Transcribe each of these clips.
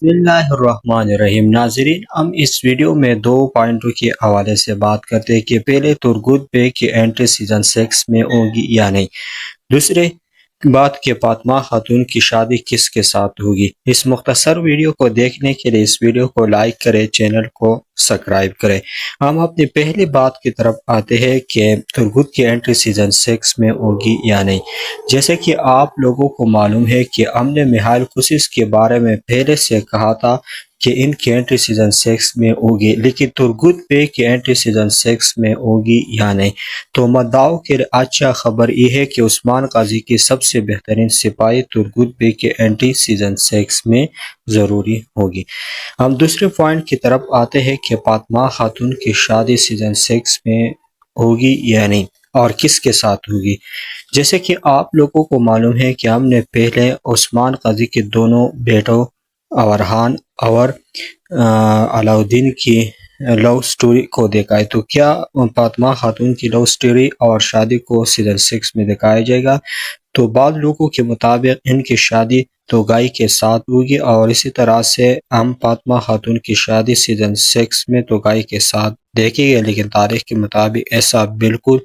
بسم اللہ الرحمن الرحیم۔ ناظرین، ہم اس ویڈیو میں دو پوائنٹوں کے حوالے سے بات کرتے ہیں کہ پہلے ترغوت بے کی انٹری سیزن 6 میں ہوگی یا نہیں، دوسرے بات کہ فاطمہ خاتون کی شادی کس کے ساتھ ہوگی۔ اس مختصر ویڈیو کو دیکھنے کے لیے اس ویڈیو کو لائک کریں، چینل کو سبسکرائب کریں۔ ہم اپنی پہلی بات کی طرف آتے ہیں کہ ترغوت کی انٹری سیزن 6 میں ہوگی یا نہیں۔ جیسے کہ آپ لوگوں کو معلوم ہے کہ ہم نے میخائیل کوسیس کے بارے میں پہلے سے کہا تھا کہ ان کی انٹری سیزن 6 میں ہوگی، لیکن ترغوت بے کی انٹری سیزن 6 میں ہوگی یا نہیں۔ تو مدعاؤں کے لیے اچھا خبر یہ ہے کہ عثمان غازی کی سب سے بہترین سپاہی ترغوت بے کی انٹری سیزن 6 میں ضروری ہوگی۔ ہم دوسرے پوائنٹ کی طرف آتے ہیں کہ فاطمہ خاتون کی شادی سیزن 6 میں ہوگی یا نہیں اور کس کے ساتھ ہوگی۔ جیسے کہ آپ لوگوں کو معلوم ہے کہ ہم نے پہلے عثمان غازی کے دونوں بیٹوں اورحان اور علاؤدین کی لو سٹوری کو دیکھا ہے، تو کیا فاطمہ خاتون کی لو سٹوری اور شادی کو سیزن 6 میں دکھایا جائے گا؟ تو بعض لوگوں کے مطابق ان کی شادی توگائی کے ساتھ ہوگی، اور اسی طرح سے ہم فاطمہ خاتون کی شادی سیزن 6 میں توگائی کے ساتھ دیکھیں گے، لیکن تاریخ کے مطابق ایسا بالکل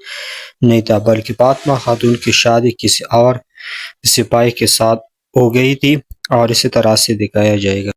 نہیں تھا، بلکہ فاطمہ خاتون کی شادی کسی اور سپاہی کے ساتھ ہو گئی تھی، اور اسی طرح سے دکھایا جائے گا۔